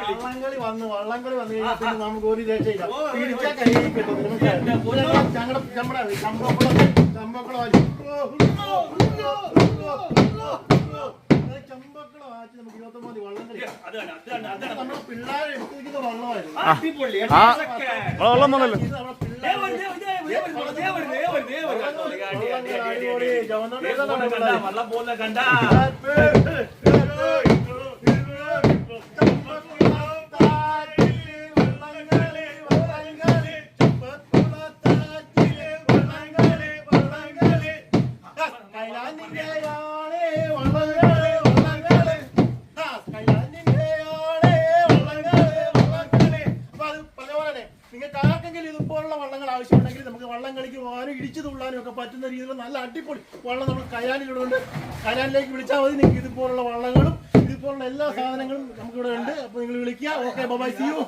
വള്ളംകളി വന്നു കഴിഞ്ഞാൽ പിന്നെ നമുക്ക് ഒരു രക്ഷയില്ല. തിരിച്ചാൽ കൈ കിട്ടും. ചമ്പക്കുളം വാച്ച് നമുക്ക് 29 വള്ളം കളി. നമ്മുടെ പിള്ളേരെ എടുത്തിരിക്കുന്ന വള്ളമായിരുന്നു. വള്ളം പോലെ കണ്ട ആവശ്യമുണ്ടെങ്കിൽ നമുക്ക് വള്ളം കളിക്ക് പോകാനും ഇടിച്ചു തുള്ളാനും ഒക്കെ പറ്റുന്ന രീതിയിലുള്ള നല്ല അടിപൊളി വള്ളം നമ്മൾ കയാലിലുണ്ട്. കയാലിലേക്ക് വിളിച്ചാൽ മതി. നിങ്ങൾക്ക് ഇതുപോലുള്ള വള്ളങ്ങളും ഇതുപോലുള്ള എല്ലാ സാധനങ്ങളും നമുക്കിവിടെ ഉണ്ട്. അപ്പോൾ നിങ്ങൾ വിളിക്കുക. Okay, bye, see U.